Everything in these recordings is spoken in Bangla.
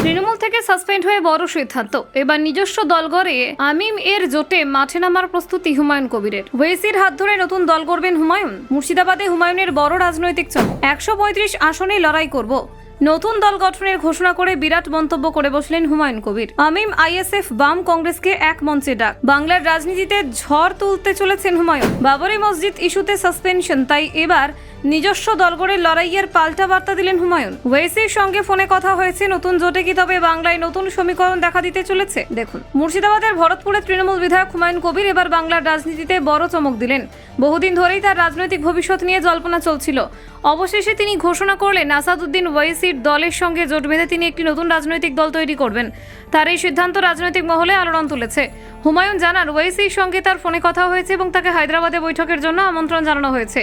তৃণমূল থেকে সাসপেন্ড হয়ে বড় সিদ্ধান্ত, এবার নিজস্ব দল গড়ে আমিম এর জোটে মাঠে নামার প্রস্তুতি হুমায়ুন কবিরের। ওয়েসির হাত ধরে নতুন দল গড়বেন হুমায়ুন। মুর্শিদাবাদে হুমায়ুনের বড় রাজনৈতিক চমক, 135 আসনে লড়াই করব, নতুন দল গঠনের ঘোষণা করে বিরাট মন্তব্য করে বসলেন হুমায়ুন কবির। আমিম, আইএসএফ, বাম, কংগ্রেসকে এক মঞ্চে ডাক। বাংলার রাজনীতিতে ঝড় তুলতে চলেছেন হুমায়ুন। বাবরি মসজিদ ইস্যুতে সাসপেনশন, তাই এবার নিজস্ব দল গড়ে লড়াইয়ের পাল্টা বার্তা দিলেন হুমায়ুন। ওয়েসির সঙ্গে ফোনে কথা হয়েছে, নতুন জোটে কি তবে বাংলায় নতুন সমীকরণ দেখা দিতে চলেছে? দেখুন, মুর্শিদাবাদের ভরতপুরের তৃণমূল বিধায়ক হুমায়ুন কবির এবার বাংলার রাজনীতিতে বড় চমক দিলেন। বহুদিন ধরেই তার রাজনৈতিক ভবিষ্যৎ নিয়ে জল্পনা চলছিল। অবশেষে তিনি ঘোষণা করলেন আসাদুদ্দিন ওয়েসির দলের সঙ্গে জোট বেঁধে তিনি একটি নতুন রাজনৈতিক দল তৈরি করবেন। তার এই সিদ্ধান্ত রাজনৈতিক মহলে আলোড়ন তুলেছে। হুমায়ুন জানান, ওয়েসির সঙ্গে তার ফোনে কথা হয়েছে এবং তাকে হায়দ্রাবাদে বৈঠকের জন্য আমন্ত্রণ জানানো হয়েছে।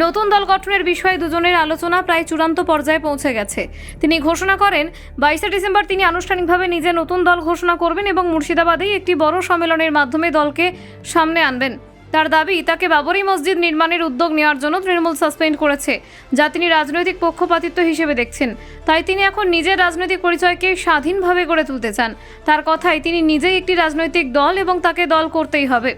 নতুন দল গঠনের বিষয়ে দুজনের আলোচনা প্রায় চূড়ান্ত পর্যায়ে পৌঁছে গেছে। তিনি ঘোষণা করেন 22 ডিসেম্বর তিনি আনুষ্ঠানিকভাবে নিজে নতুন দল ঘোষণা করবেন এবং মুর্শিদাবাদেই একটি বড় সম্মেলনের মাধ্যমে দলকে সামনে আনবেন। তার দাবি, তাকে বাবরি মসজিদ নির্মাণের উদ্যোগ নেওয়ার জন্য তৃণমূল সাসপেন্ড করেছে, যা তিনি রাজনৈতিক পক্ষপাতিত্ব হিসেবে দেখছেন। তাই তিনি এখন নিজের রাজনৈতিক পরিচয়কে স্বাধীনভাবে গড়ে তুলতে চান। তার কথায় তিনি নিজেই একটি রাজনৈতিক দল এবং তাকে দল করতেই হবে।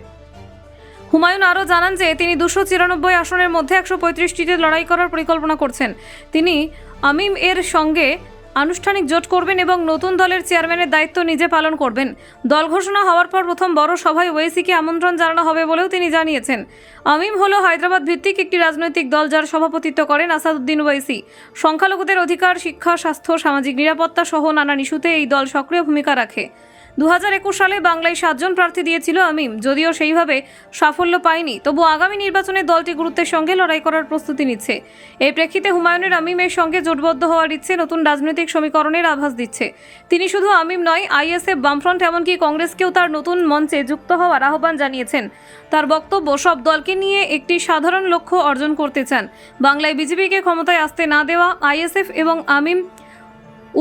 হুমায়ুন আরও জানান যে তিনি 294 আসনের মধ্যে 135টিতে লড়াই করার পরিকল্পনা করছেন। তিনি আমিম এর সঙ্গে আনুষ্ঠানিক জোট করবেন এবং নতুন দলের চেয়ারম্যানের দায়িত্ব নিজে পালন করবেন। দল ঘোষণা হওয়ার পর প্রথম বড় সভায় ওয়েসিকে আমন্ত্রণ জানানো হবে বলেও তিনি জানিয়েছেন। আমিম হলো হায়দ্রাবাদ ভিত্তিক একটি রাজনৈতিক দল, যার সভাপতিত্ব করেন আসাদুদ্দিন ওয়েসি। সংখ্যালঘুদের অধিকার, শিক্ষা, স্বাস্থ্য, সামাজিক নিরাপত্তা সহ নানান ইস্যুতে এই দল সক্রিয় ভূমিকা রাখে। 2021 সালে বাংলায় 7 জন প্রার্থী দিয়েছিল আমিম। যদিও সেইভাবে সাফল্য পায়নি, তবু আগামী নির্বাচনে দলটি গুরুত্বের সঙ্গে লড়াই করার প্রস্তুতি নিচ্ছে। এই প্রেক্ষিতে হুমায়ুনের আমিমের সঙ্গে জোটবদ্ধ হওয়ার ইচ্ছে নতুন রাজনৈতিক সমীকরণের আভাস দিচ্ছে। তিনি শুধু আমিম নয়, আইএসএফ, বামফ্রন্ট, এমনকি কংগ্রেসকেও তার নতুন মঞ্চে যুক্ত হওয়ার আহ্বান জানিয়েছেন। তার বক্তব্য, সব দলকে নিয়ে একটি সাধারণ লক্ষ্য অর্জন করতে চান। বাংলায় বিজেপিকে ক্ষমতায় আসতে না দেওয়া। আইএসএফ এবং আমিম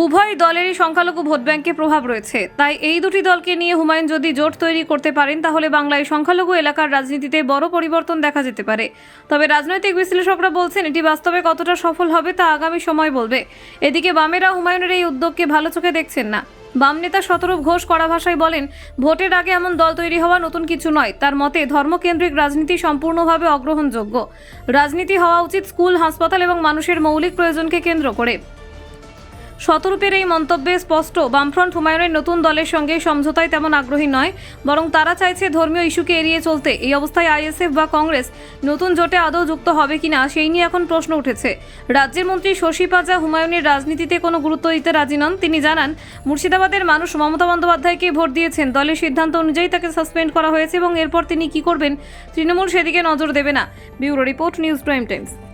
উভয় দলেরই সংখ্যালঘু ভোট ব্যাংকে প্রভাব রয়েছে। তাই এই দুটি দলকে নিয়ে হুমায়ুন যদি জোট তৈরি করতে পারেন, তাহলে বাংলায় সংখ্যালঘু এলাকার রাজনীতিতে বড় পরিবর্তন দেখা যেতে পারে। তবে রাজনৈতিক বিশ্লেষকরা বলছেন, এটি বাস্তবে কতটা সফল হবে তা আগামী সময় বলবে। এদিকে বামেরা হুমায়ুনের এই উদ্যোগকে ভালো চোখে দেখছেন না। বাম নেতা শতরূপ ঘোষ কড়া ভাষায় বলেন, ভোটের আগে এমন দল তৈরি হওয়া নতুন কিছু নয়। তার মতে ধর্মকেন্দ্রিক রাজনীতি সম্পূর্ণভাবে অগ্রহণযোগ্য। রাজনীতি হওয়া উচিত স্কুল, হাসপাতাল এবং মানুষের মৌলিক প্রয়োজনকে কেন্দ্র করে। শতরূপের এই মন্তব্যে স্পষ্ট, বামফ্রন্ট হুমায়ুনের নতুন দলের সঙ্গে সমঝোতায় তেমন আগ্রহী নয়, বরং তারা চাইছে ধর্মীয় ইস্যুকে এড়িয়ে চলতে। এই অবস্থায় আইএসএফ বা কংগ্রেস নতুন জোটে আদৌ যুক্ত হবে কিনা সেই নিয়ে এখন প্রশ্ন উঠেছে। রাজ্যের মন্ত্রী শশী পাজা হুমায়ুনের রাজনীতিতে কোনো গুরুত্ব দিতে রাজি নন। তিনি জানান, মুর্শিদাবাদের মানুষ মমতা বন্দ্যোপাধ্যায়কে ভোট দিয়েছেন। দলের সিদ্ধান্ত অনুযায়ী তাকে সাসপেন্ড করা হয়েছে এবং এরপর তিনি কি করবেন তৃণমূল সেদিকে নজর দেবে না। Bureau report, news prime Times.